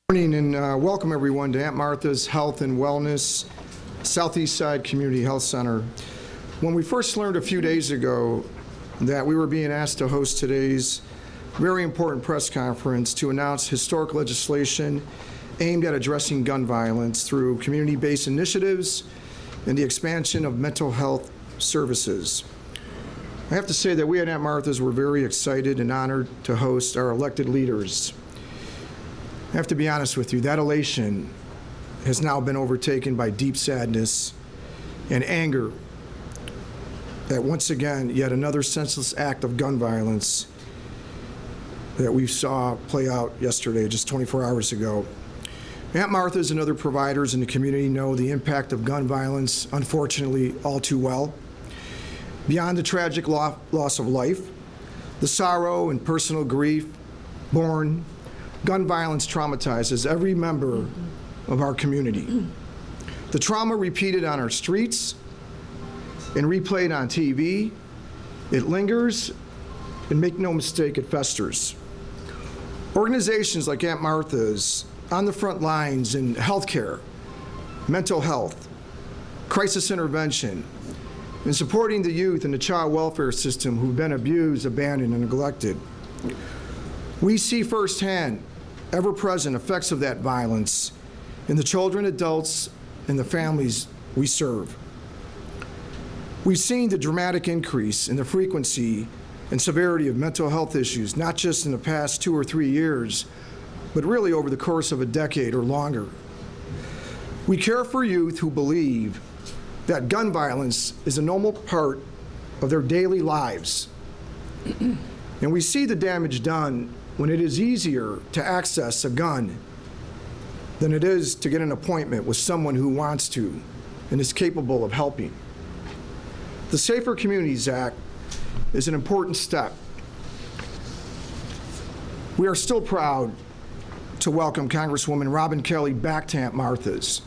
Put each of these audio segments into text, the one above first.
Good morning and welcome everyone to Aunt Martha's Health and Wellness Southeast Side Community Health Center. When we first learned a few days ago that we were being asked to host today's very important press conference to announce historic legislation aimed at addressing gun violence through community-based initiatives and the expansion of mental health services, I have to say that we at Aunt Martha's were very excited and honored to host our elected leaders. I have to be honest with you, that elation has now been overtaken by deep sadness and anger that once again, yet another senseless act of gun violence that we saw play out yesterday, just 24 hours ago. Aunt Martha's and other providers in the community know the impact of gun violence, unfortunately, all too well. Beyond the tragic loss of life, the sorrow and personal grief born, gun violence traumatizes every member of our community. The trauma repeated on our streets and replayed on TV, it lingers, and make no mistake, it festers. Organizations like Aunt Martha's on the front lines in healthcare, mental health, crisis intervention, and supporting the youth in the child welfare system who've been abused, abandoned, and neglected. We see firsthand ever-present effects of that violence in the children, adults, and the families we serve. We've seen the dramatic increase in the frequency and severity of mental health issues, not just in the past 2 or 3 years, but really over the course of a decade or longer. We care for youth who believe that gun violence is a normal part of their daily lives. And we see the damage done when it is easier to access a gun than it is to get an appointment with someone who wants to and is capable of helping. The Safer Communities Act is an important step. We are still proud to welcome Congresswoman Robin Kelly back to Aunt Martha's.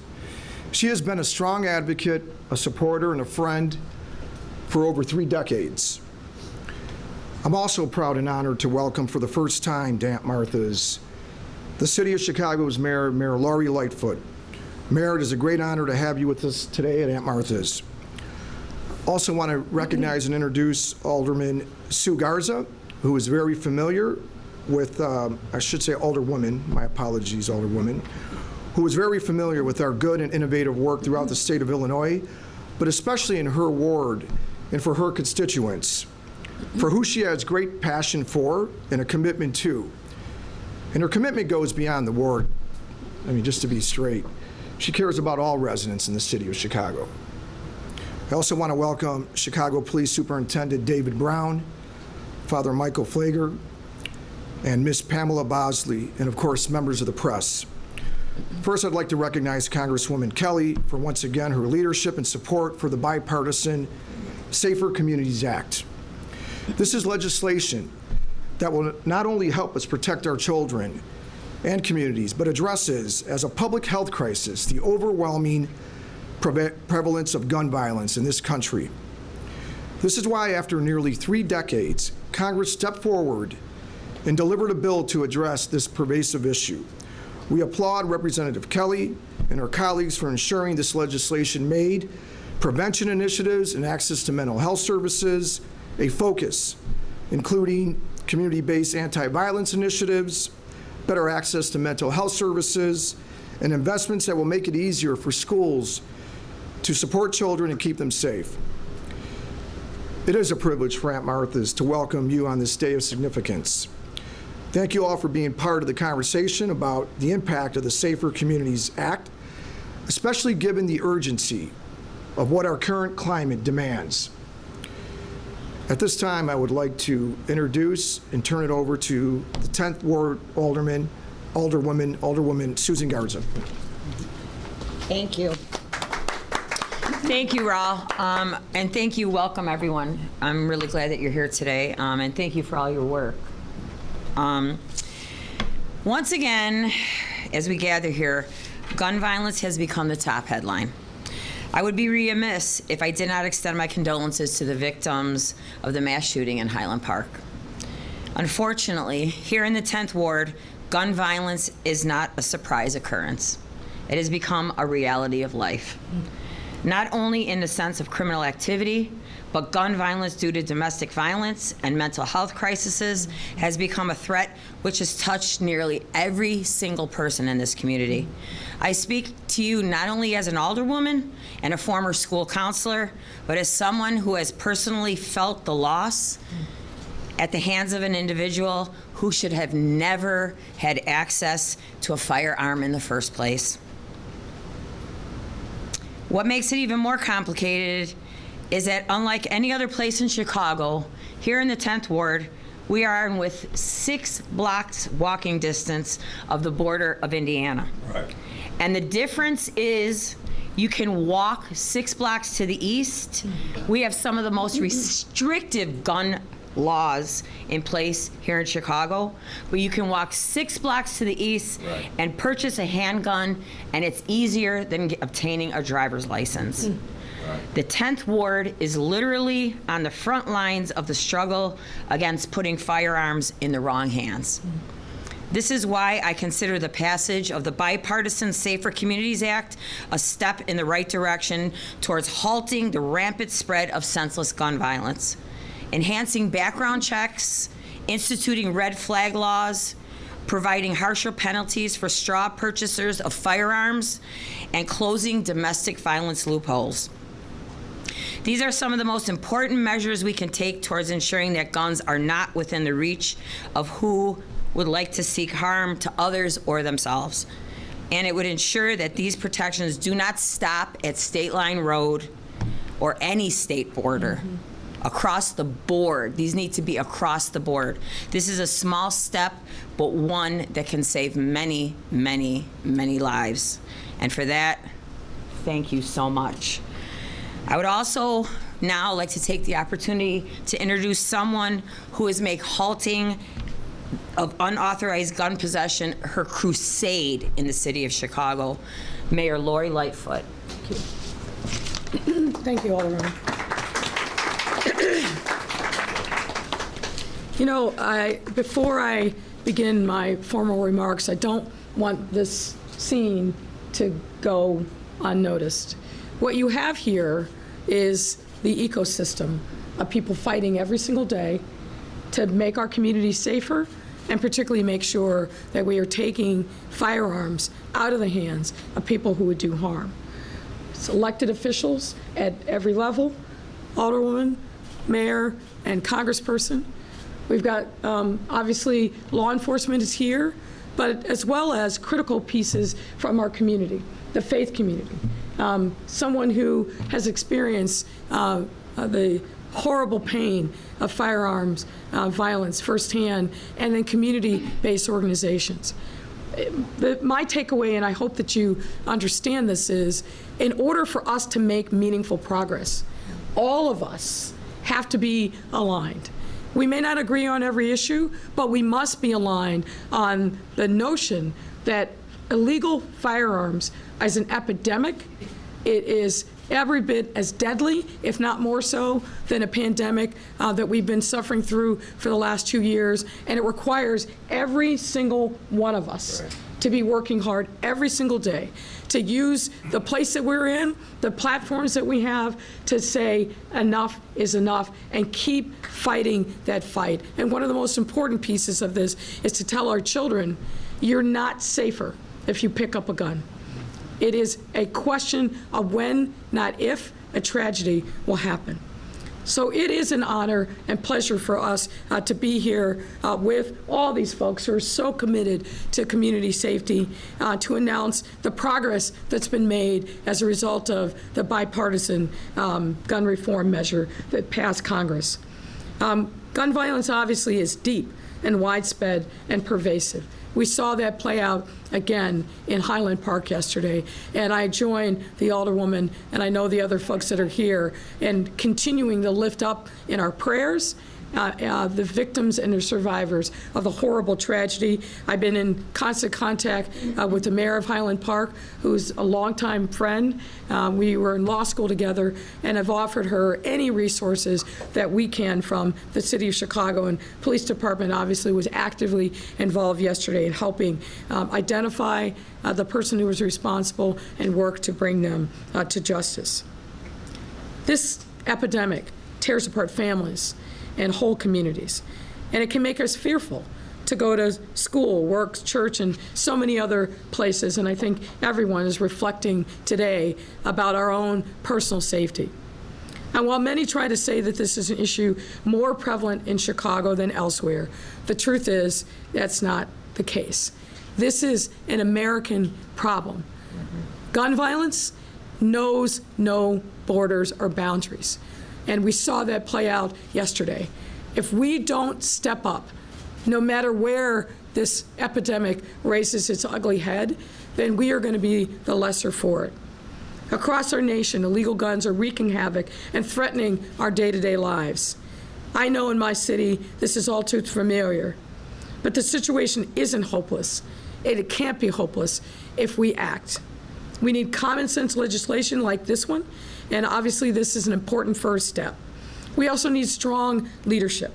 She has been a strong advocate, a supporter, and a friend for over 3 decades. I'm also proud and honored to welcome for the first time to Aunt Martha's the City of Chicago's Mayor, Mayor Lori Lightfoot. Mayor, it is a great honor to have you with us today at Aunt Martha's. Also want to recognize and introduce Alderman Sue Garza, who is very familiar with, I should say Alderwoman, my apologies, Alderwoman, who is very familiar with our good and innovative work throughout the state of Illinois, but especially in her ward and for her constituents, for who she has great passion for and a commitment to. And her commitment goes beyond the ward. I mean, just to be straight, she cares about all residents in the city of Chicago. I also want to welcome Chicago Police Superintendent David Brown, Father Michael Flager, and Miss Pam Bosley, and of course, members of the press. First, I'd like to recognize Congresswoman Kelly for once again her leadership and support for the Bipartisan Safer Communities Act. This is legislation that will not only help us protect our children and communities, but addresses, as a public health crisis, the overwhelming prevalence of gun violence in this country. This is why, after nearly 3 decades, Congress stepped forward and delivered a bill to address this pervasive issue. We applaud Representative Kelly and her colleagues for ensuring this legislation made prevention initiatives and access to mental health services a focus, including community-based anti-violence initiatives, better access to mental health services, and investments that will make it easier for schools to support children and keep them safe. It is a privilege for Aunt Martha's to welcome you on this day of significance. Thank you all for being part of the conversation about the impact of the Safer Communities Act, especially given the urgency of what our current climate demands. At this time, I would like to introduce and turn it over to the 10th Ward Alderwoman Susan Garza. Thank you. Thank you, Raul. And thank you, welcome everyone. I'm really glad that you're here today, and thank you for all your work. Once again, as we gather here, gun violence has become the top headline. I would be remiss if I did not extend my condolences to the victims of the mass shooting in Highland Park. Unfortunately, here in the 10th Ward, gun violence is not a surprise occurrence. It has become a reality of life. Not only in the sense of criminal activity, but gun violence due to domestic violence and mental health crises has become a threat which has touched nearly every single person in this community. I speak to you not only as an alderwoman and a former school counselor, but as someone who has personally felt the loss at the hands of an individual who should have never had access to a firearm in the first place. What makes it even more complicated is that unlike any other place in Chicago, here in the 10th Ward, we are with 6 blocks walking distance of the border of Indiana. Right. And the difference is you can walk 6 blocks to the east. We have some of the most restrictive gun laws in place here in Chicago, but you can walk 6 blocks to the east Right. and purchase a handgun, and it's easier than obtaining a driver's license. Right. The 10th Ward is literally on the front lines of the struggle against putting firearms in the wrong hands. This is why I consider the passage of the Bipartisan Safer Communities Act a step in the right direction towards halting the rampant spread of senseless gun violence, enhancing background checks, instituting red flag laws, providing harsher penalties for straw purchasers of firearms, and closing domestic violence loopholes. These are some of the most important measures we can take towards ensuring that guns are not within the reach of who would like to seek harm to others or themselves. And it would ensure that these protections do not stop at State Line Road or any state border. Across the board. These need to be across the board. This is a small step, but one that can save many, many, many lives. And for that, thank you so much. I would also now like to take the opportunity to introduce someone who has made halting of unauthorized gun possession her crusade in the city of Chicago, Mayor Lori Lightfoot. Thank you, Alderman. You know, before I begin my formal remarks, I don't want this scene to go unnoticed. What you have here is the ecosystem of people fighting every single day to make our community safer, and particularly make sure that we are taking firearms out of the hands of people who would do harm. It's elected officials at every level, alderwoman, mayor, and congressperson. We've got, obviously, law enforcement is here, but as well as critical pieces from our community, the faith community. Someone who has experienced the horrible pain of firearms violence firsthand, and then community-based organizations. My takeaway, and I hope that you understand this, is in order for us to make meaningful progress, all of us have to be aligned. We may not agree on every issue, but we must be aligned on the notion that illegal firearms is an epidemic. It is every bit as deadly, if not more so, than a pandemic that we've been suffering through for the last 2 years, and it requires every single one of us to be working hard every single day to use the place that we're in, the platforms that we have, to say enough is enough and keep fighting that fight. And one of the most important pieces of this is to tell our children, you're not safer if you pick up a gun. It is a question of when, not if, a tragedy will happen. So it is an honor and pleasure for us to be here with all these folks who are so committed to community safety to announce the progress that's been made as a result of the bipartisan gun reform measure that passed Congress. Gun violence obviously is deep and widespread and pervasive. We saw that play out again in Highland Park yesterday, and I join the Alderwoman, and I know the other folks that are here, in continuing to lift up in our prayers the victims and the survivors of the horrible tragedy. I've been in constant contact with the mayor of Highland Park, who's a longtime friend. We were in law school together, and I've offered her any resources that we can from the city of Chicago, and police department obviously was actively involved yesterday in helping identify the person who was responsible and work to bring them to justice. This epidemic tears apart families and whole communities, and it can make us fearful to go to school, work, church, and so many other places, and I think everyone is reflecting today about our own personal safety. And while many try to say that this is an issue more prevalent in Chicago than elsewhere, the truth is that's not the case. This is an American problem. Gun violence knows no borders or boundaries, and we saw that play out yesterday. If we don't step up, no matter where this epidemic raises its ugly head, then we are going to be the lesser for it. Across our nation, illegal guns are wreaking havoc and threatening our day-to-day lives. I know in my city this is all too familiar, but the situation isn't hopeless. It can't be hopeless if we act. We need common sense legislation like this one, and obviously this is an important first step. We also need strong leadership,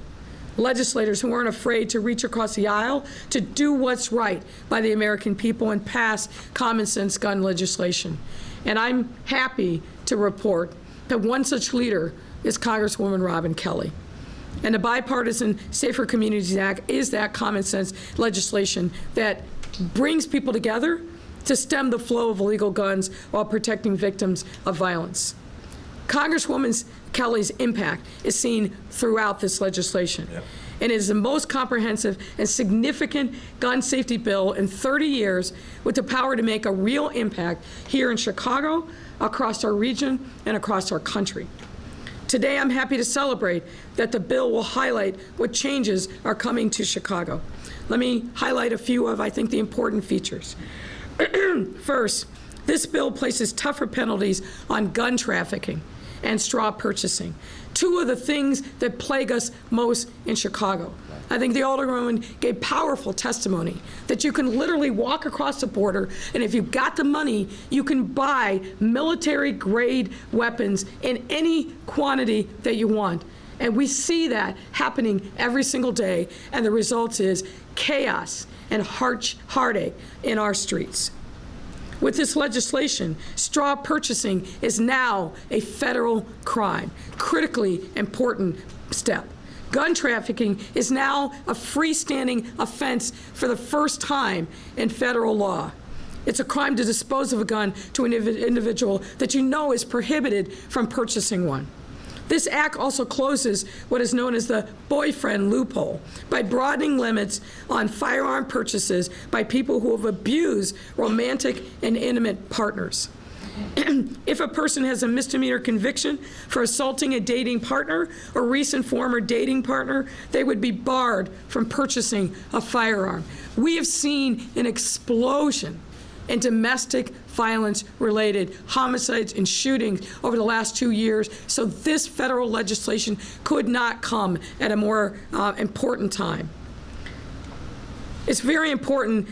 legislators who aren't afraid to reach across the aisle to do what's right by the American people and pass common sense gun legislation. And I'm happy to report that one such leader is Congresswoman Robin Kelly. And the Bipartisan Safer Communities Act is that common sense legislation that brings people together to stem the flow of illegal guns while protecting victims of violence. Congresswoman Kelly's impact is seen throughout this legislation. Yep. And it is the most comprehensive and significant gun safety bill in 30 years with the power to make a real impact here in Chicago, across our region, and across our country. Today, I'm happy to celebrate that the bill will highlight what changes are coming to Chicago. Let me highlight a few of, I think, the important features. First, this bill places tougher penalties on gun trafficking and straw purchasing, two of the things that plague us most in Chicago. I think the Alderwoman gave powerful testimony that you can literally walk across the border, and if you've got the money, you can buy military-grade weapons in any quantity that you want. And we see that happening every single day, and the result is chaos and heartache in our streets. With this legislation, straw purchasing is now a federal crime, critically important step. Gun trafficking is now a freestanding offense for the first time in federal law. It's a crime to dispose of a gun to an individual that you know is prohibited from purchasing one. This act also closes what is known as the boyfriend loophole by broadening limits on firearm purchases by people who have abused romantic and intimate partners. If a person has a misdemeanor conviction for assaulting a dating partner or recent former dating partner, they would be barred from purchasing a firearm. We have seen an explosion in domestic violence-related homicides and shootings over the last 2 years, so this federal legislation could not come at a more important time. It's very important,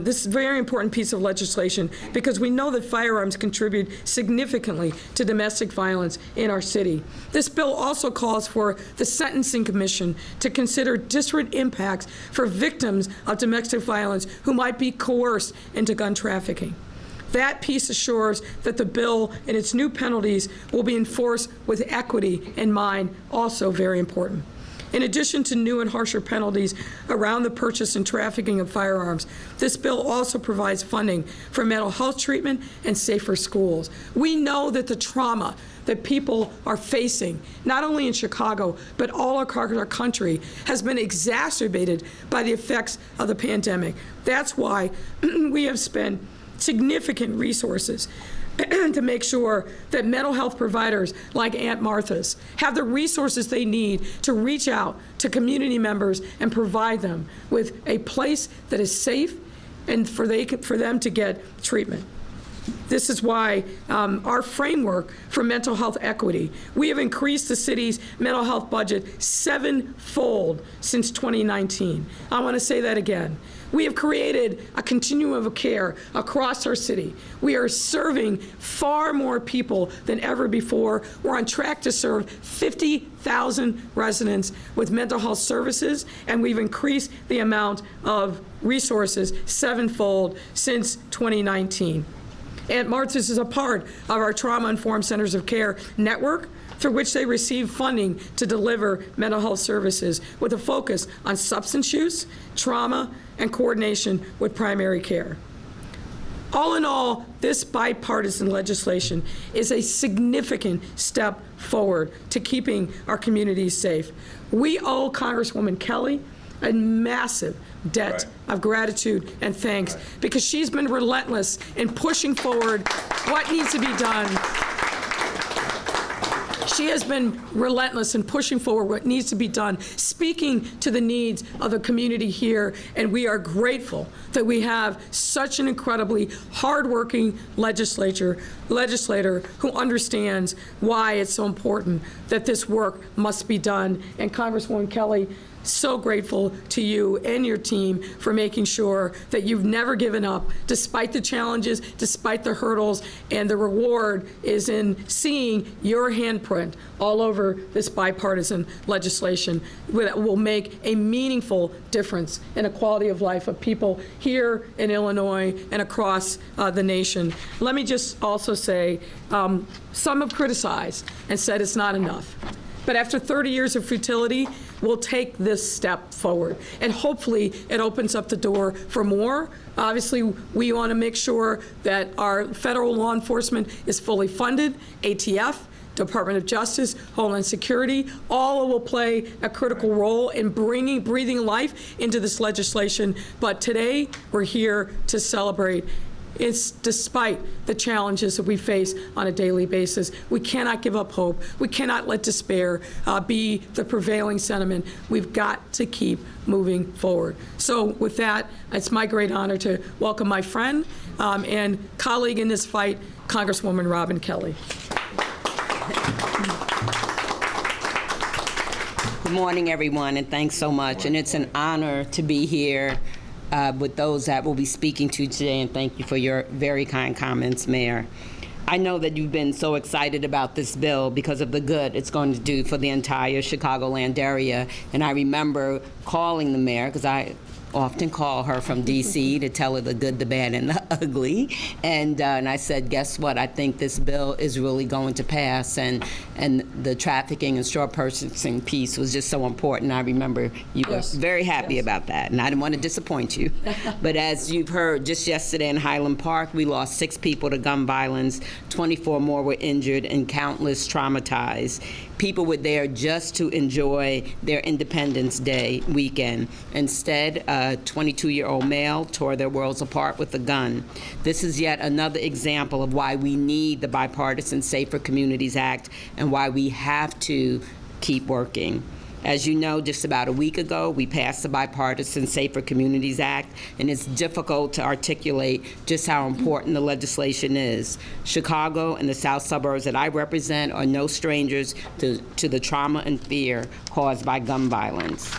this is a very important piece of legislation because we know that firearms contribute significantly to domestic violence in our city. This bill also calls for the Sentencing Commission to consider disparate impacts for victims of domestic violence who might be coerced into gun trafficking. That piece assures that the bill and its new penalties will be enforced with equity in mind, also very important. In addition to new and harsher penalties around the purchase and trafficking of firearms, this bill also provides funding for mental health treatment and safer schools. We know that the trauma that people are facing, not only in Chicago, but all across our country, has been exacerbated by the effects of the pandemic. That's why we have spent significant resources to make sure that mental health providers like Aunt Martha's have the resources they need to reach out to community members and provide them with a place that is safe and for them to get treatment. This is why our framework for mental health equity, we have increased the city's mental health budget 7-fold since 2019. I want to say that again. We have created a continuum of care across our city. We are serving far more people than ever before. We're on track to serve 50,000 residents with mental health services, and we've increased the amount of resources 7-fold since 2019. Aunt Martha's is a part of our Trauma-Informed Centers of Care network, through which they receive funding to deliver mental health services with a focus on substance use, trauma, and coordination with primary care. All in all, this bipartisan legislation is a significant step forward to keeping our communities safe. We owe Congresswoman Kelly a massive debt of gratitude and thanks because she's been relentless in pushing forward what needs to be done. She has been relentless in pushing forward what needs to be done, speaking to the needs of the community here, and we are grateful that we have such an incredibly hardworking legislator who understands why it's so important that this work must be done. And Congresswoman Kelly, so grateful to you and your team for making sure that you've never given up, despite the challenges, despite the hurdles, and the reward is in seeing your handprint all over this bipartisan legislation that will make a meaningful difference in the quality of life of people here in Illinois and across the nation. Let me just also say, some have criticized and said it's not enough. But after 30 years of futility, we'll take this step forward. And hopefully it opens up the door for more. Obviously, we want to make sure that our federal law enforcement is fully funded, ATF, Department of Justice, Homeland Security, all will play a critical role in breathing life into this legislation. But today, we're here to celebrate. It's despite the challenges that we face on a daily basis. We cannot give up hope. We cannot let despair be the prevailing sentiment. We've got to keep moving forward. So with that, it's my great honor to welcome my friend and colleague in this fight, Congresswoman Robin Kelly. Good morning, everyone, and thanks so much. And it's an honor to be here with those that we'll be speaking to today, and thank you for your very kind comments, Mayor. I know that you've been so excited about this bill because of the good it's going to do for the entire Chicagoland area, and I remember calling the mayor, because I often call her from D.C. to tell her the good, the bad, and the ugly. And I said, guess what? I think this bill is really going to pass. And the trafficking and straw purchasing piece was just so important. I remember you were very happy about that, and I didn't want to disappoint you. But as you've heard, just yesterday in Highland Park, we lost 6 people to gun violence, 24 more were injured, and countless traumatized. People were there just to enjoy their Independence Day weekend. Instead, a 22-year-old male tore their worlds apart with a gun. This is yet another example of why we need the Bipartisan Safer Communities Act and why we have to keep working. As you know, just about a week ago, we passed the Bipartisan Safer Communities Act, and it's difficult to articulate just how important the legislation is. Chicago and the south suburbs that I represent are no strangers to the trauma and fear caused by gun violence.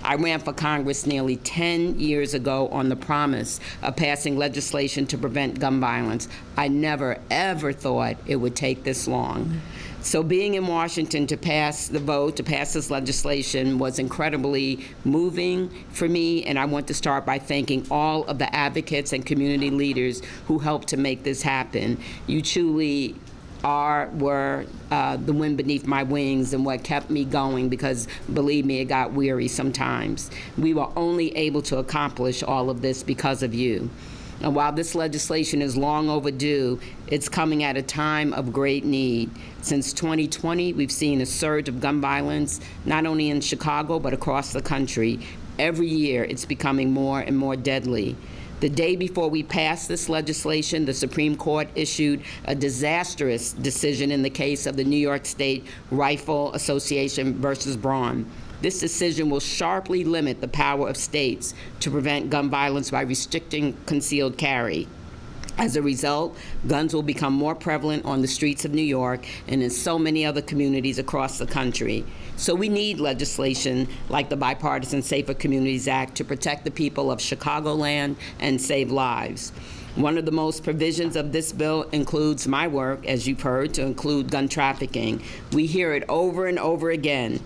I ran for Congress nearly 10 years ago on the promise of passing legislation to prevent gun violence. I never, ever thought it would take this long. So being in Washington to pass the vote, to pass this legislation was incredibly moving for me, and I want to start by thanking all of the advocates and community leaders who helped to make this happen. You truly were the wind beneath my wings and what kept me going, because believe me, it got weary sometimes. We were only able to accomplish all of this because of you. And while this legislation is long overdue, it's coming at a time of great need. Since 2020, we've seen a surge of gun violence, not only in Chicago, but across the country. Every year, it's becoming more and more deadly. The day before we passed this legislation, the Supreme Court issued a disastrous decision in the case of the New York State Rifle Association versus Braun. This decision will sharply limit the power of states to prevent gun violence by restricting concealed carry. As a result, guns will become more prevalent on the streets of New York and in so many other communities across the country. So we need legislation like the Bipartisan Safer Communities Act to protect the people of Chicagoland and save lives. One of the most provisions of this bill includes my work, as you've heard, to include gun trafficking. We hear it over and over again.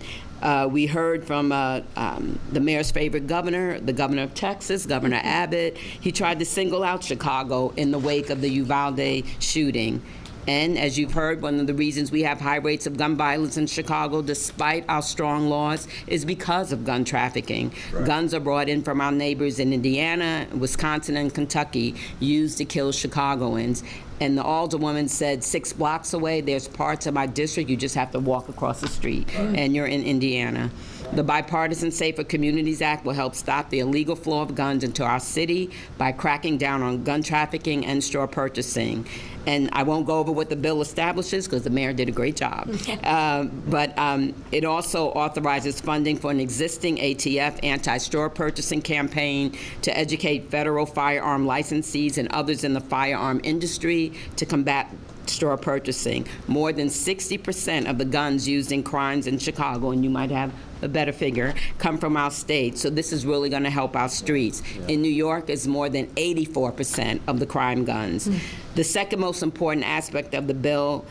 We heard from the mayor's favorite governor, the governor of Texas, Governor Abbott. He tried to single out Chicago in the wake of the Uvalde shooting. And as you've heard, one of the reasons we have high rates of gun violence in Chicago, despite our strong laws, is because of gun trafficking. Right. Guns are brought in from our neighbors in Indiana, Wisconsin, and Kentucky, used to kill Chicagoans. And the alderwoman said 6 blocks away, there's parts of my district, you just have to walk across the street, and you're in Indiana. The Bipartisan Safer Communities Act will help stop the illegal flow of guns into our city by cracking down on gun trafficking and straw purchasing. And I won't go over what the bill establishes because the mayor did a great job. But it also authorizes funding for an existing ATF anti-straw purchasing campaign to educate federal firearm licensees and others in the firearm industry to combat straw purchasing. More than 60% of the guns used in crimes in Chicago, and you might have a better figure, come from our state. So this is really going to help our streets. Yeah. In New York, it's more than 84% of the crime guns. The second most important aspect of the bill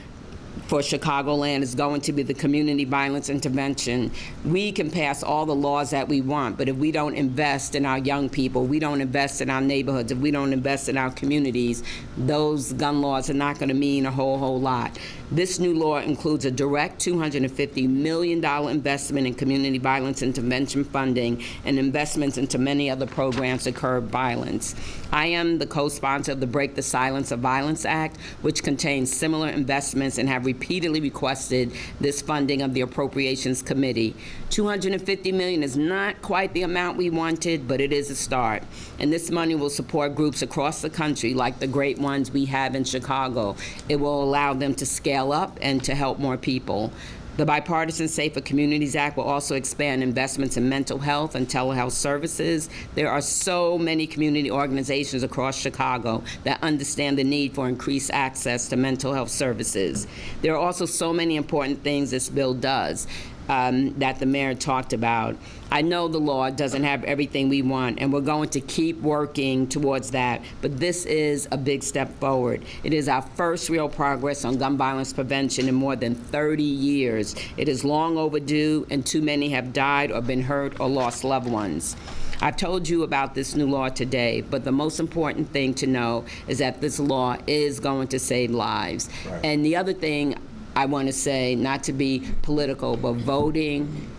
for Chicagoland is going to be the community violence intervention. We can pass all the laws that we want, but if we don't invest in our young people, we don't invest in our neighborhoods, if we don't invest in our communities, those gun laws are not going to mean a whole lot. This new law includes a direct $250 million investment in community violence intervention funding and investments into many other programs to curb violence. I am the co-sponsor of the Break the Silence of Violence Act, which contains similar investments, and have repeatedly requested this funding of the Appropriations Committee. $250 million is not quite the amount we wanted, but it is a start. And this money will support groups across the country like the great ones we have in Chicago. It will allow them to scale up and to help more people. The Bipartisan Safer Communities Act will also expand investments in mental health and telehealth services. There are so many community organizations across Chicago that understand the need for increased access to mental health services. There are also so many important things this bill does that the mayor talked about. I know the law doesn't have everything we want, and we're going to keep working towards that, but this is a big step forward. It is our first real progress on gun violence prevention in more than 30 years. It is long overdue, and too many have died or been hurt or lost loved ones. I've told you about this new law today, but the most important thing to know is that this law is going to save lives. Right. And the other thing I want to say, not to be political, but voting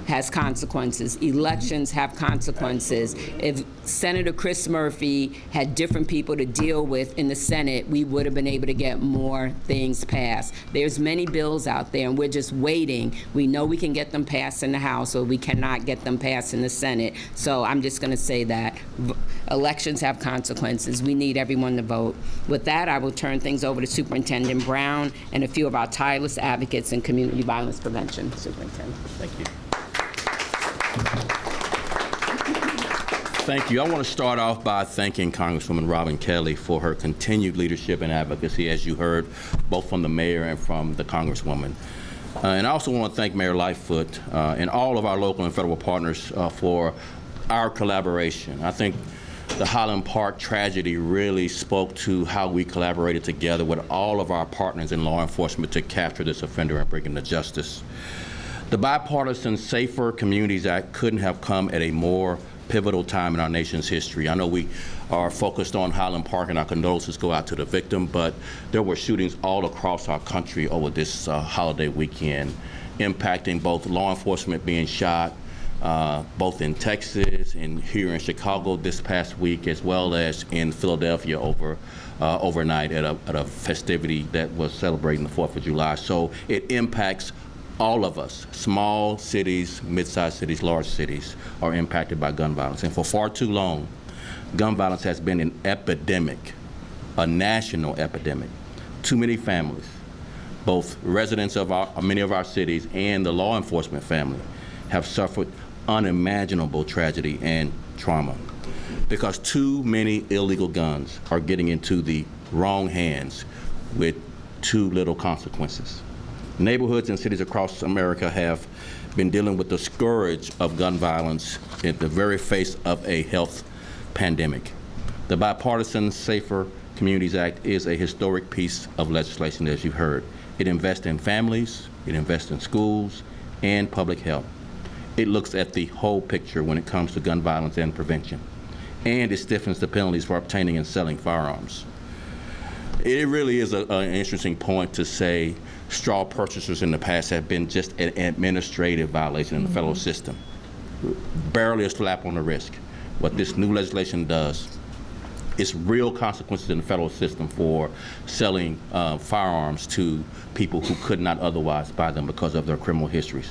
has consequences. Elections have consequences. If Senator Chris Murphy had different people to deal with in the Senate, we would have been able to get more things passed. There's many bills out there, and we're just waiting. We know we can get them passed in the House, or we cannot get them passed in the Senate. So I'm just going to say that. Elections have consequences. We need everyone to vote. With that, I will turn things over to Superintendent Brown and a few of our tireless advocates in community violence prevention. Superintendent. Thank you. Thank you. I want to start off by thanking Congresswoman Robin Kelly for her continued leadership and advocacy, as you heard, both from the mayor and from the Congresswoman. And I also want to thank Mayor Lightfoot and all of our local and federal partners for our collaboration. I think the Highland Park tragedy really spoke to how we collaborated together with all of our partners in law enforcement to capture this offender and bring him to justice. The Bipartisan Safer Communities Act couldn't have come at a more pivotal time in our nation's history. I know we are focused on Highland Park, and our condolences go out to the victim, but there were shootings all across our country over this holiday weekend, impacting both law enforcement being shot, both in Texas and here in Chicago this past week, as well as in Philadelphia overnight at a festivity that was celebrating the 4th of July. So it impacts all of us. Small cities, mid-sized cities, large cities are impacted by gun violence. And for far too long, gun violence has been an epidemic, a national epidemic. Too many families, both residents of many of our cities and the law enforcement family, have suffered unimaginable tragedy and trauma. because too many illegal guns are getting into the wrong hands with too little consequences. Neighborhoods and cities across America have been dealing with the scourge of gun violence in the very face of a health pandemic. The Bipartisan Safer Communities Act is a historic piece of legislation, as you've heard. It invests in families, it invests in schools, and public health. It looks at the whole picture when it comes to gun violence and prevention. And it stiffens the penalties for obtaining and selling firearms. It really is an interesting point to say straw purchasers in the past have been just an administrative violation in the federal system. Barely a slap on the wrist. What this new legislation does is real consequences in the federal system for selling firearms to people who could not otherwise buy them because of their criminal histories.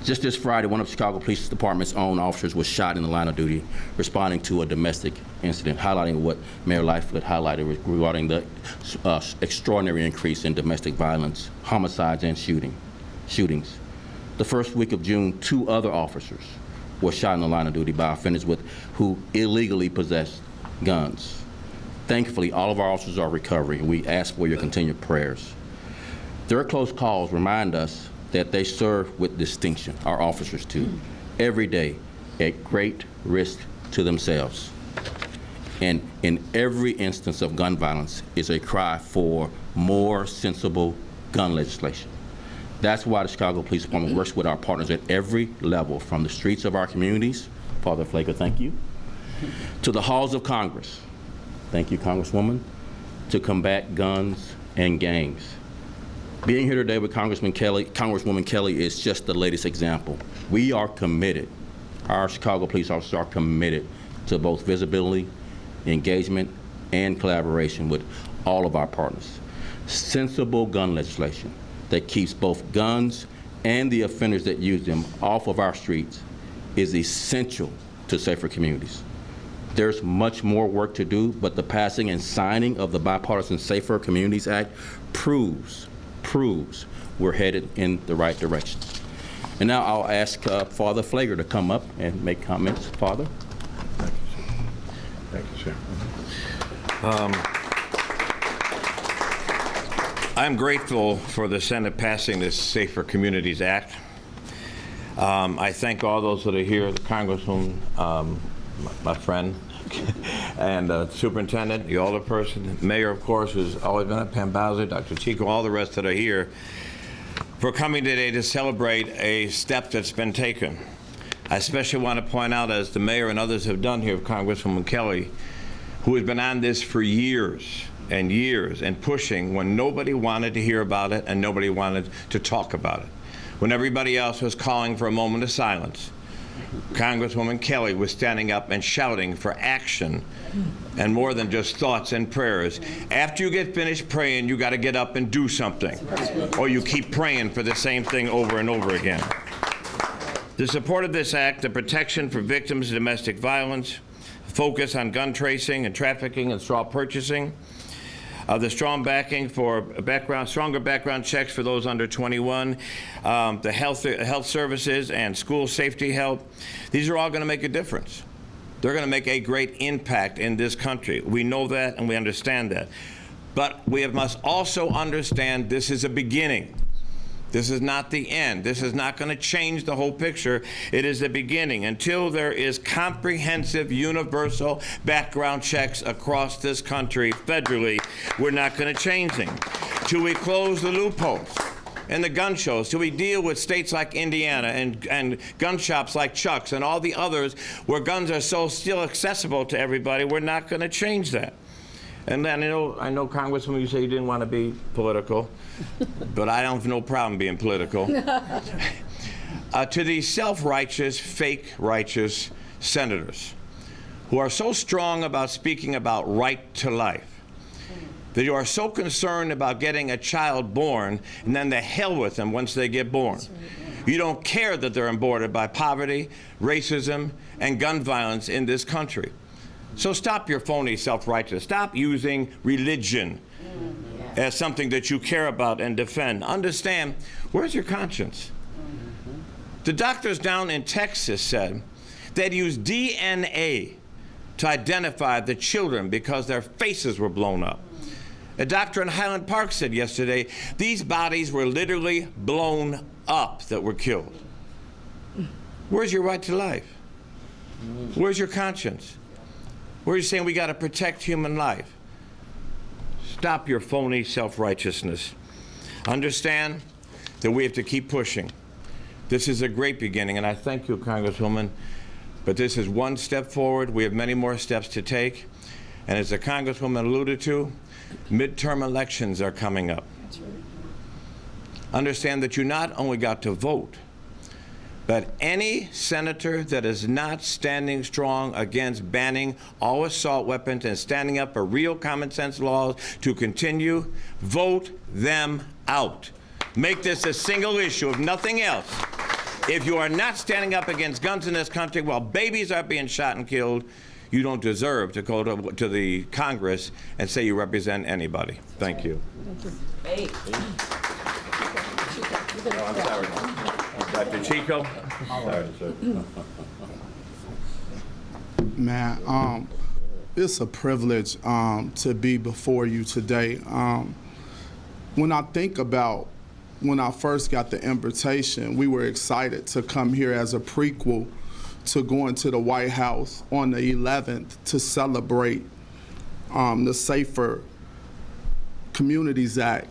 Just this Friday, one of Chicago Police Department's own officers was shot in the line of duty responding to a domestic incident, highlighting what Mayor Lightfoot highlighted regarding the extraordinary increase in domestic violence, homicides, and shootings. The first week of June, 2 other officers were shot in the line of duty by offenders who illegally possessed guns. Thankfully, all of our officers are recovering, and we ask for your continued prayers. Their close calls remind us that they serve with distinction, our officers too, every day at great risk to themselves. And in every instance of gun violence is a cry for more sensible gun legislation. That's why the Chicago Police Department works with our partners at every level, from the streets of our communities, Father Flaker, thank you, to the halls of Congress, thank you, Congresswoman, to combat guns and gangs. Being here today with Congresswoman Kelly is just the latest example. We are committed, our Chicago police officers are committed to both visibility, engagement, and collaboration with all of our partners. Sensible gun legislation that keeps both guns and the offenders that use them off of our streets is essential to safer communities. There's much more work to do, but the passing and signing of the Bipartisan Safer Communities Act proves we're headed in the right direction. And now I'll ask Father Flager to come up and make comments. Father? Thank you, sir. I'm grateful for the Senate passing this Safer Communities Act. I thank all those that are here, the Congresswoman, my friend, and Superintendent, the Alderperson, Mayor, of course, who's always been at Pam Bosley, Dr. Chico, all the rest that are here, for coming today to celebrate a step that's been taken. I especially want to point out, as the Mayor and others have done here, Congresswoman Kelly, who has been on this for years and years and pushing when nobody wanted to hear about it and nobody wanted to talk about it. When everybody else was calling for a moment of silence, Congresswoman Kelly was standing up and shouting for action and more than just thoughts and prayers. After you get finished praying, you got to get up and do something, or you keep praying for the same thing over and over again. The support of this act, the protection for victims of domestic violence, focus on gun tracing and trafficking and straw purchasing, the strong backing for stronger background checks for those under 21, the health services and school safety help. These are all going to make a difference. They're going to make a great impact in this country. We know that and we understand that. But we must also understand this is a beginning. This is not the end. This is not going to change the whole picture. It is the beginning. Until there is comprehensive, universal background checks across this country federally, we're not going to change things. Till we close the loopholes in the gun shows, till we deal with states like Indiana and gun shops like Chuck's and all the others where guns are so still accessible to everybody, we're not going to change that. And then I know, Congresswoman, you say you didn't want to be political, but I don't have no problem being political. To these self-righteous, fake righteous senators who are so strong about speaking about right to life, that you are so concerned about getting a child born, and then the hell with them once they get born. You don't care that they're embroiled by poverty, racism, and gun violence in this country. So stop your phony self-righteousness. Stop using religion as something that you care about and defend. Understand, where's your conscience? The doctors down in Texas said they'd use DNA to identify the children because their faces were blown up. A doctor in Highland Park said yesterday, these bodies were literally blown up that were killed. Where's your right to life? Where's your conscience? Where are you saying we got to protect human life? Stop your phony self-righteousness. Understand that we have to keep pushing. This is a great beginning, and I thank you, Congresswoman, but this is one step forward. We have many more steps to take, and as the Congresswoman alluded to, midterm elections are coming up. That's right. Understand that you not only got to vote, but any senator that is not standing strong against banning all assault weapons and standing up for real common sense laws to continue, vote them out. Make this a single issue, if nothing else. If you are not standing up against guns in this country while babies are being shot and killed, you don't deserve to go to the Congress and say you represent anybody. Thank you. Hey. I'm sorry. Dr. Chico? Sorry, sir. Man, it's a privilege to be before you today. When I think about when I first got the invitation, we were excited to come here as a prequel to going to the White House on the 11th to celebrate the Safer Communities Act.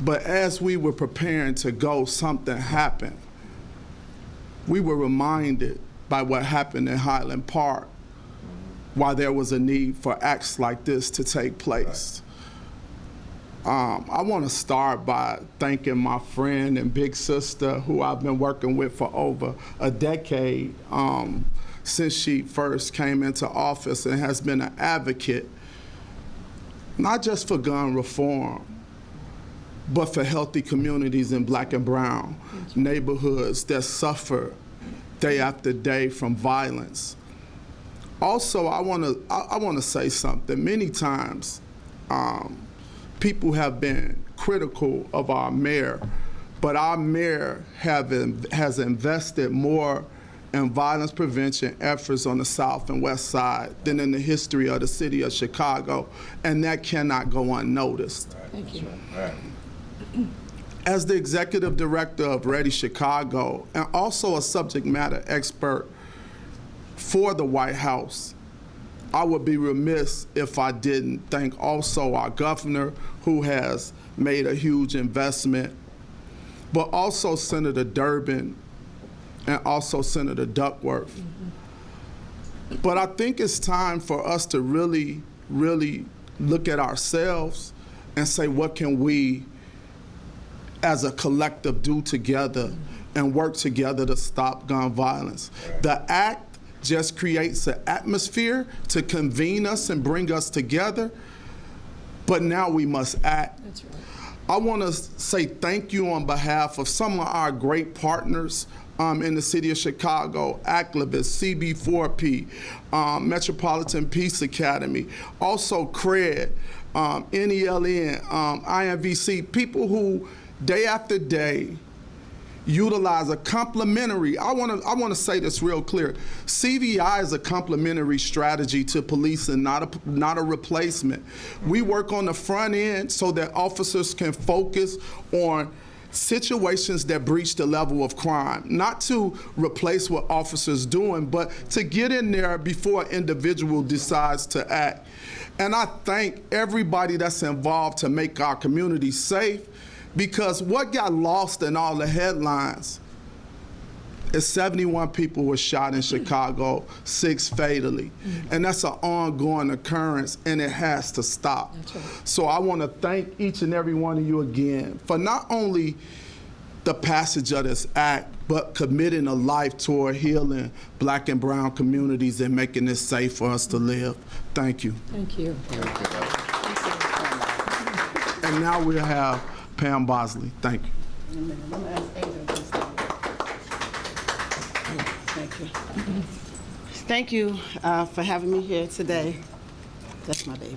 But as we were preparing to go, something happened. We were reminded by what happened in Highland Park why there was a need for acts like this to take place. I want to start by thanking my friend and big sister who I've been working with for over a decade since she first came into office and has been an advocate, not just for gun reform, but for healthy communities in Black and brown neighborhoods that suffer day after day from violence. Also, I want to say something. Many times, people have been critical of our mayor, but our mayor has invested more in violence prevention efforts on the South and West Side than in the history of the city of Chicago, and that cannot go unnoticed. Thank you. As the executive director of Ready Chicago and also a subject matter expert for the White House, I would be remiss if I didn't thank also our governor, who has made a huge investment, but also Senator Durbin and also Senator Duckworth. Mm-hmm. But I think it's time for us to really, really look at ourselves and say, what can we as a collective do together and work together to stop gun violence? Right. The act just creates an atmosphere to convene us and bring us together, but now we must act. That's right. I want to say thank you on behalf of some of our great partners in the city of Chicago, Activist, CB4P, Metropolitan Peace Academy, also CRED, NELN, INVC, people who day after day utilize a complementary, I want to say this real clear, CVI is a complementary strategy to policing, not a replacement. We work on the front end so that officers can focus on situations that breach the level of crime, not to replace what officers doing, but to get in there before an individual decides to act. And I thank everybody that's involved to make our community safe, because what got lost in all the headlines is 71 people were shot in Chicago, 6 fatally. And that's an ongoing occurrence, and it has to stop. That's right. So I want to thank each and every one of you again for not only the passage of this act, but committing a life toward healing Black and brown communities and making it safe for us to live. Thank you. Thank you. And now we'll have Pam Bosley. Thank you. Thank you. Thank you for having me here today. That's my baby.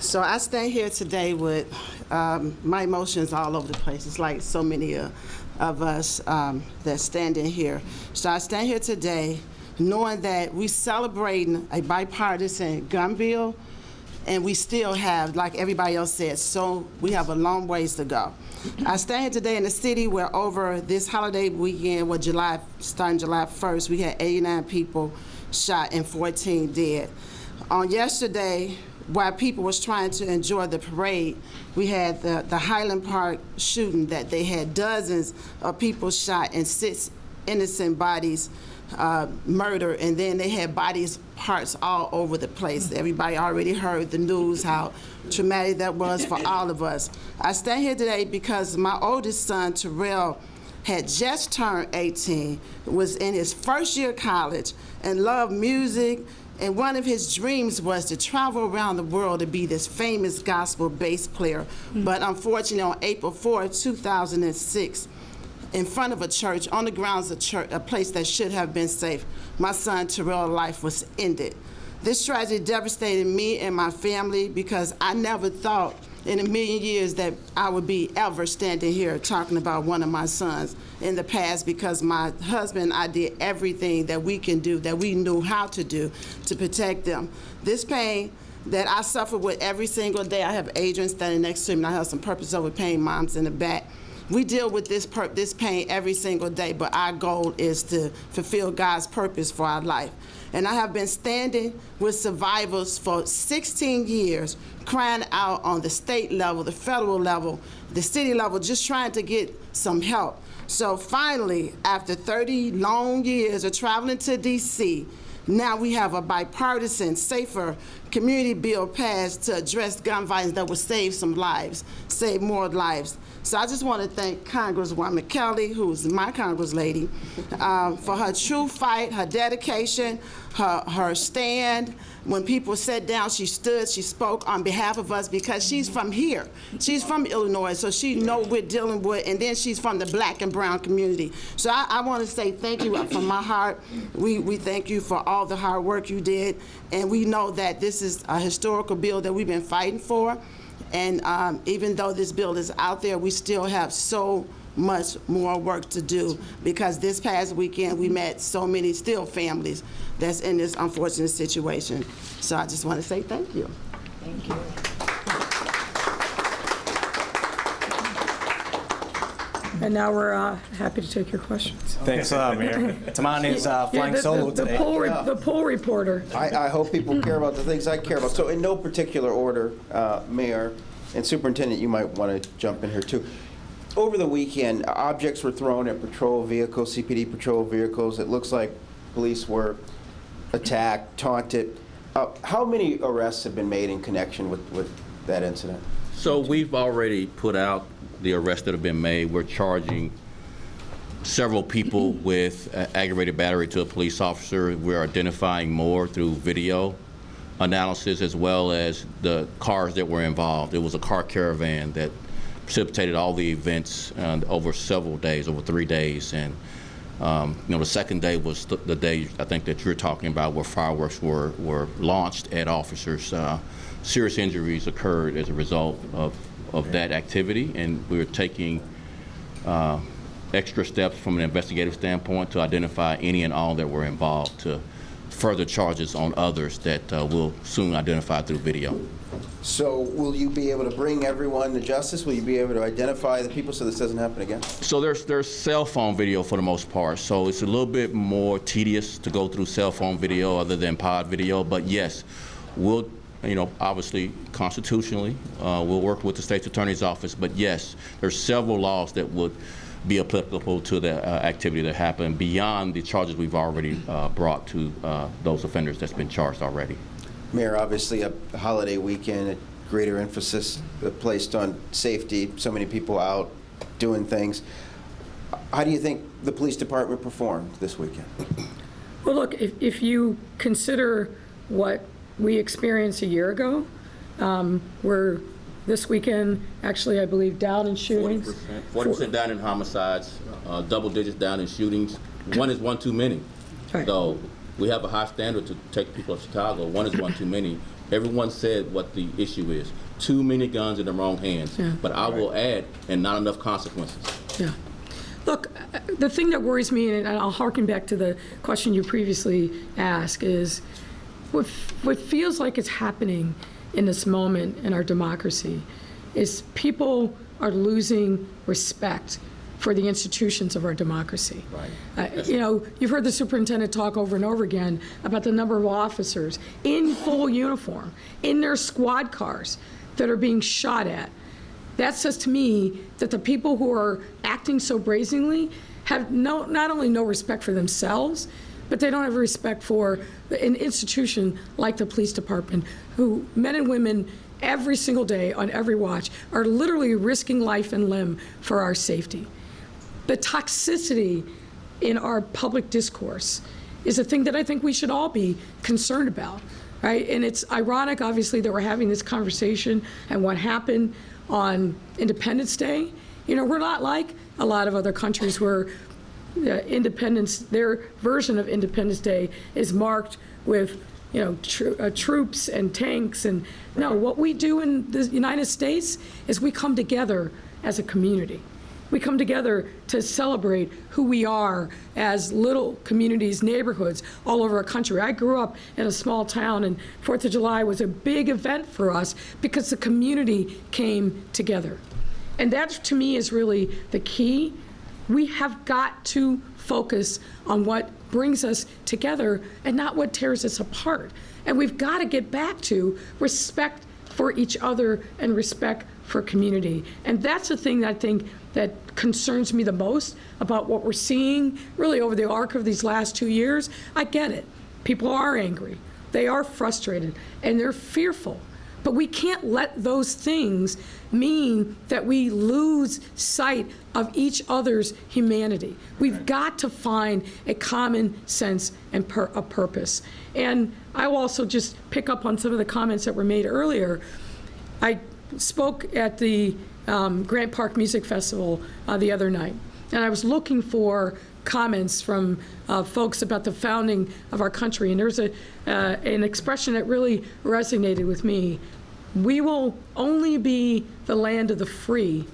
So I stand here today with my emotions all over the place. It's like so many of us that stand in here. So I stand here today knowing that we celebrating a bipartisan gun bill, and we still have, like everybody else said, so we have a long ways to go. I stand here today in a city where over this holiday weekend, starting July 1st, we had 89 people shot and 14 dead. On yesterday, while people was trying to enjoy the parade, we had the Highland Park shooting that they had dozens of people shot and 6 innocent bodies murdered, and then they had parts all over the place. Everybody already heard the news, how traumatic that was for all of us. I stand here today because my oldest son, Terrell, had just turned 18, was in his first year of college, and loved music, and one of his dreams was to travel around the world to be this famous gospel bass player. But unfortunately, on April 4, 2006, in front of a church, on the grounds of church, a place that should have been safe, my son Terrell's life was ended. This tragedy devastated me and my family because I never thought in a million years that I would be ever standing here talking about one of my sons in the past, because my husband and I did everything that we can do, that we knew how to do to protect them. This pain that I suffer with every single day, I have Adrian standing next to me, and I have some purpose over pain moms in the back. We deal with this pain every single day, but our goal is to fulfill God's purpose for our life. And I have been standing with survivors for 16 years, crying out on the state level, the federal level, the city level, just trying to get some help. So finally, after 30 long years of traveling to D.C., now we have a bipartisan, safer community bill passed to address gun violence that will save some lives, save more lives. So I just want to thank Congresswoman Kelly, who's my Congress lady, for her true fight, her dedication, her stand. When people sat down, she stood, she spoke on behalf of us because she's from here. She's from Illinois, so she knows we're dealing with, and then she's from the black and brown community. So I want to say thank you from my heart. We thank you for all the hard work you did, and we know that this is a historical bill that we've been fighting for. And even though this bill is out there, we still have so much more work to do, because this past weekend we met so many still families that's in this unfortunate situation. So I just want to say thank you. Thank you. And now we're happy to take your questions. Thanks, Mayor. Tamani is flying solo today. The poll reporter. I hope people care about the things I care about. So in no particular order, Mayor and Superintendent, you might want to jump in here too. Over the weekend, objects were thrown at patrol vehicles, CPD patrol vehicles. It looks like police were attacked, taunted. How many arrests have been made in connection with that incident? So we've already put out the arrests that have been made. We're charging several people with aggravated battery to a police officer. We're identifying more through video analysis, as well as the cars that were involved. It was a car caravan that precipitated all the events over several days, over 3 days. And the second day was the day I think that you're talking about, where fireworks were launched at officers. Serious injuries occurred as a result of that activity, and we're taking extra steps from an investigative standpoint to identify any and all that were involved, to further charges on others that we'll soon identify through video. So will you be able to bring everyone to justice? Will you be able to identify the people so this doesn't happen again? So there's cell phone video for the most part, so it's a little bit more tedious to go through cell phone video other than pod video, but yes, we'll, obviously constitutionally, we'll work with the state's attorney's office, but yes, there's several laws that would be applicable to the activity that happened beyond the charges we've already brought to those offenders that's been charged already. Mayor, obviously a holiday weekend, a greater emphasis placed on safety, so many people out doing things. How do you think the police department performed this weekend? Well, look, if you consider what we experienced a year ago, we're this weekend, actually, I believe, down in shootings. 40% down in homicides, double digits down in shootings. One is one too many. Right. So we have a high standard to take people of Chicago. One is one too many. Everyone said what the issue is. Too many guns in the wrong hands. Yeah. But I will add, and not enough consequences. Yeah. Look, the thing that worries me, and I'll harken back to the question you previously asked, is what feels like it's happening in this moment in our democracy is people are losing respect for the institutions of our democracy. Right. You've heard the superintendent talk over and over again about the number of officers in full uniform, in their squad cars, that are being shot at. That says to me that the people who are acting so brazenly have not only no respect for themselves, but they don't have respect for an institution like the police department, who men and women every single day on every watch are literally risking life and limb for our safety. The toxicity in our public discourse is a thing that I think we should all be concerned about, right? And it's ironic, obviously, that we're having this conversation and what happened on Independence Day. We're not like a lot of other countries where their version of Independence Day is marked with troops and tanks. And no, what we do in the United States is we come together as a community. We come together to celebrate who we are as little communities, neighborhoods all over our country. I grew up in a small town, and 4th of July was a big event for us because the community came together. And that, to me, is really the key. We have got to focus on what brings us together and not what tears us apart. And we've got to get back to respect for each other and respect for community. And that's the thing that I think that concerns me the most about what we're seeing really over the arc of these last 2 years. I get it. People are angry. They are frustrated, and they're fearful. But we can't let those things mean that we lose sight of each other's humanity. We've got to find a common sense and a purpose. And I will also just pick up on some of the comments that were made earlier. I spoke at the Grant Park Music Festival the other night, and I was looking for comments from folks about the founding of our country, and there's an expression that really resonated with me. We will only be the land of the free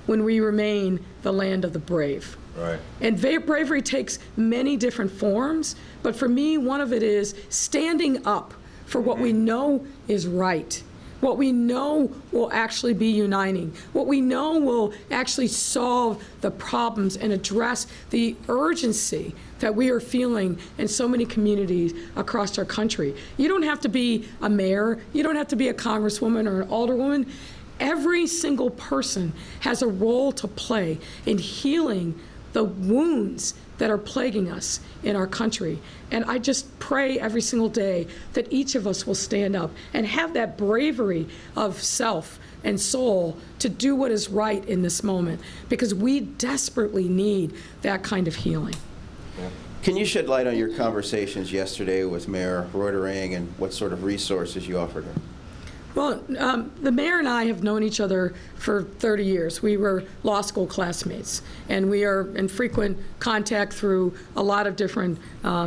when we remain the land of the brave. Right. And bravery takes many different forms, but for me, one of it is standing up for what we know is right, what we know will actually be uniting, what we know will actually solve the problems and address the urgency that we are feeling in so many communities across our country. You don't have to be a mayor, you don't have to be a congresswoman or an alderwoman. Every single person has a role to play in healing the wounds that are plaguing us in our country. And I just pray every single day that each of us will stand up and have that bravery of self and soul to do what is right in this moment, because we desperately need that kind of healing. Can you shed light on your conversations yesterday with Mayor Roedering and what sort of resources you offered her? Well, the mayor and I have known each other for 30 years. We were law school classmates, and we are in frequent contact through a lot of different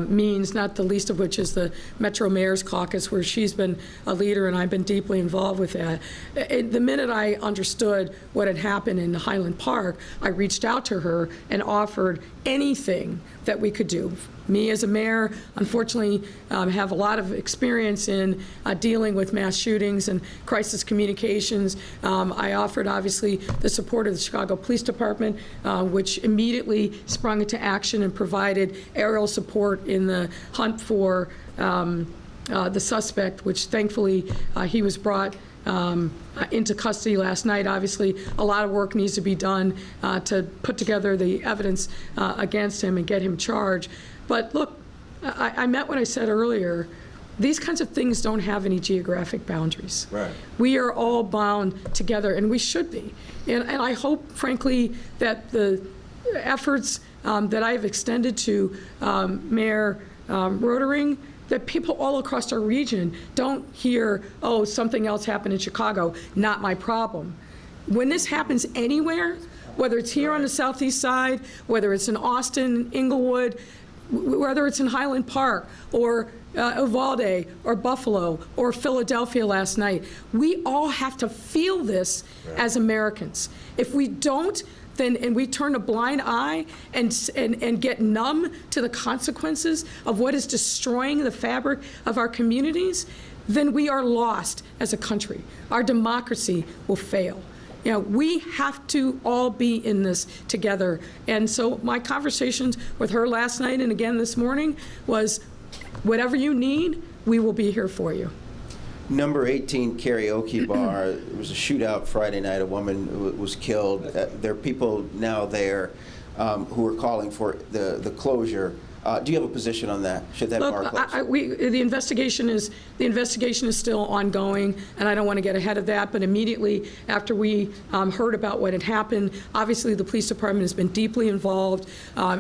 means, not the least of which is the Metro Mayor's Caucus, where she's been a leader and I've been deeply involved with that. The minute I understood what had happened in Highland Park, I reached out to her and offered anything that we could do. Me as a mayor, unfortunately, have a lot of experience in dealing with mass shootings and crisis communications. I offered, obviously, the support of the Chicago Police Department, which immediately sprung into action and provided aerial support in the hunt for the suspect, which thankfully he was brought into custody last night. Obviously, a lot of work needs to be done to put together the evidence against him and get him charged. But look, I meant what I said earlier. These kinds of things don't have any geographic boundaries. Right. We are all bound together, and we should be. And I hope, frankly, that the efforts that I've extended to Mayor Roedering, that people all across our region don't hear, oh, something else happened in Chicago, not my problem. When this happens anywhere, whether it's here on the southeast side, whether it's in Austin, Inglewood, whether it's in Highland Park or Uvalde or Buffalo or Philadelphia last night, we all have to feel this as Americans. If we don't, and we turn a blind eye and get numb to the consequences of what is destroying the fabric of our communities, then we are lost as a country. Our democracy will fail. We have to all be in this together. And so my conversations with her last night and again this morning was, whatever you need, we will be here for you. Number 18 karaoke bar, it was a shootout Friday night. A woman was killed. There are people now there who are calling for the closure. Do you have a position on that? Should that bar close? The investigation is still ongoing, and I don't want to get ahead of that. But immediately after we heard about what had happened, obviously the police department has been deeply involved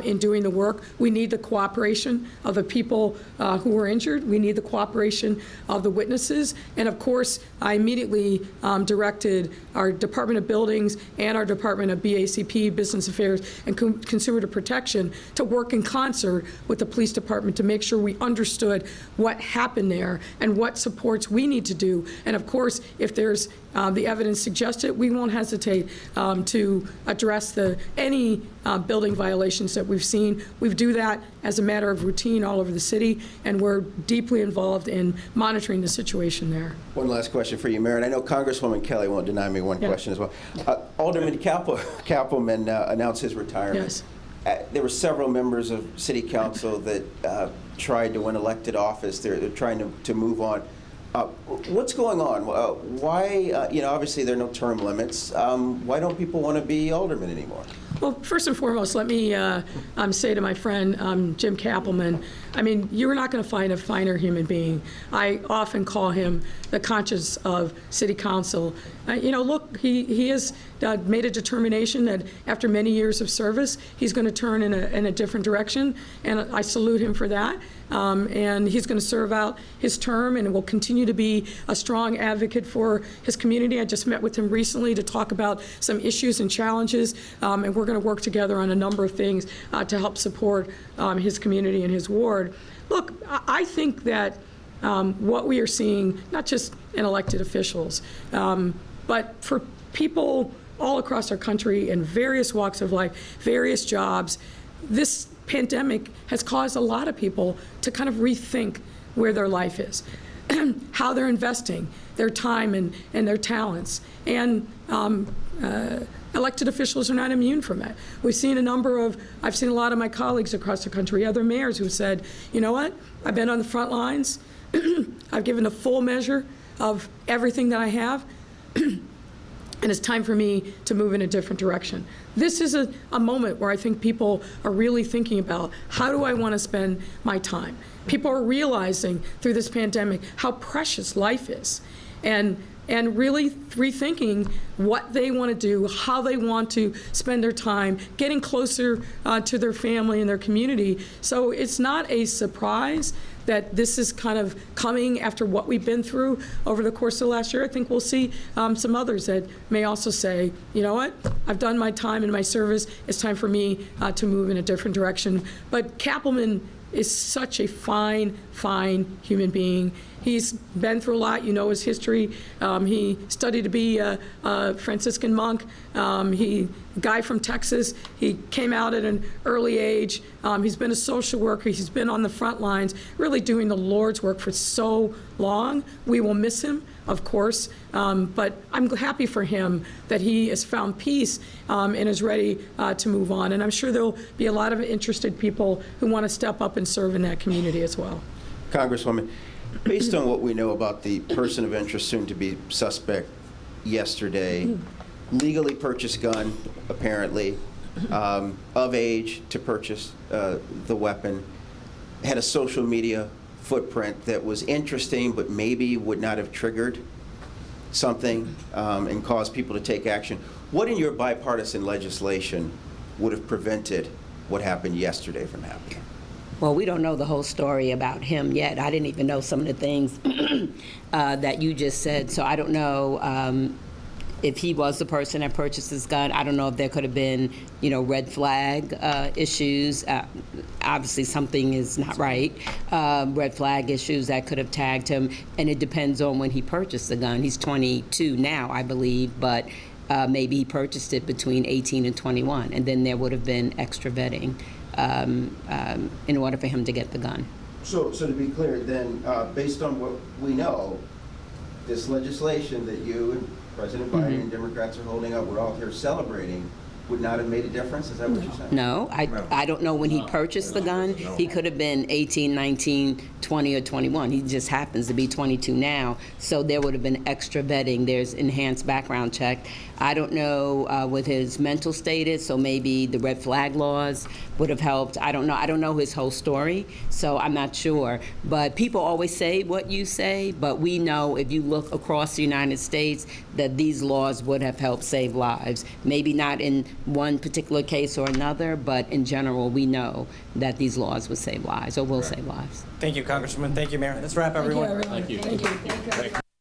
in doing the work. We need the cooperation of the people who were injured. We need the cooperation of the witnesses, and of course, I immediately directed our Department of Buildings and our Department of BACP, Business Affairs and Consumer Protection, to work in concert with the police department to make sure we understood what happened there and what supports we need to do. And of course, if there's the evidence suggested, we won't hesitate to address any building violations that we've seen. We do that as a matter of routine all over the city, and we're deeply involved in monitoring the situation there. One last question for you, Mayor, and I know Congresswoman Kelly won't deny me one question as well. Alderman Kappelman announced his retirement. Yes. There were several members of City Council that tried to win elected office. They're trying to move on. What's going on? Why, obviously there are no term limits. Why don't people want to be aldermen anymore? Well, first and foremost, let me say to my friend Jim Kappelman, you're not going to find a finer human being. I often call him the conscience of City Council. Look, he has made a determination that after many years of service, he's going to turn in a different direction, and I salute him for that. And he's going to serve out his term and will continue to be a strong advocate for his community. I just met with him recently to talk about some issues and challenges, and we're going to work together on a number of things to help support his community and his ward. Look, I think that what we are seeing, not just in elected officials, but for people all across our country in various walks of life, various jobs, this pandemic has caused a lot of people to kind of rethink where their life is, how they're investing their time and their talents. And elected officials are not immune from that. I've seen a lot of my colleagues across the country, other mayors who said, you know what, I've been on the front lines, I've given a full measure of everything that I have, and it's time for me to move in a different direction. This is a moment where I think people are really thinking about, how do I want to spend my time? People are realizing through this pandemic how precious life is, and really rethinking what they want to do, how they want to spend their time, getting closer to their family and their community. So it's not a surprise that this is kind of coming after what we've been through over the course of the last year. I think we'll see some others that may also say, you know what, I've done my time in my service, it's time for me to move in a different direction. But Kappelman is such a fine, fine human being. He's been through a lot. You know his history. He studied to be a Franciscan monk. A guy from Texas. He came out at an early age. He's been a social worker. He's been on the front lines, really doing the Lord's work for so long. We will miss him, of course, but I'm happy for him that he has found peace and is ready to move on. And I'm sure there'll be a lot of interested people who want to step up and serve in that community as well. Congresswoman, based on what we know about the person of interest, soon to be suspect yesterday, legally purchased gun, apparently, of age to purchase the weapon, had a social media footprint that was interesting, but maybe would not have triggered something and caused people to take action. What in your bipartisan legislation would have prevented what happened yesterday from happening? Well, we don't know the whole story about him yet. I didn't even know some of the things that you just said, so I don't know if he was the person that purchased his gun. I don't know if there could have been, red flag issues. Obviously, something is not right. Red flag issues that could have tagged him, and it depends on when he purchased the gun. He's 22 now, I believe, but maybe he purchased it between 18 and 21, and then there would have been extra vetting in order for him to get the gun. So to be clear, then, based on what we know, this legislation that you and President Biden and Democrats are holding up, we're all here celebrating, would not have made a difference? Is that what you're saying? No, I don't know when he purchased the gun. He could have been 18, 19, 20, or 21. He just happens to be 22 now, so there would have been extra vetting. There's enhanced background check. I don't know what his mental state is, so maybe the red flag laws would have helped. I don't know. I don't know his whole story, so I'm not sure. But people always say what you say, but we know if you look across the United States that these laws would have helped save lives. Maybe not in one particular case or another, but in general, we know that these laws would save lives or will save lives. Thank you, Congresswoman. Thank you, Mayor. Let's wrap, everyone. Thank you, everyone. Thank you.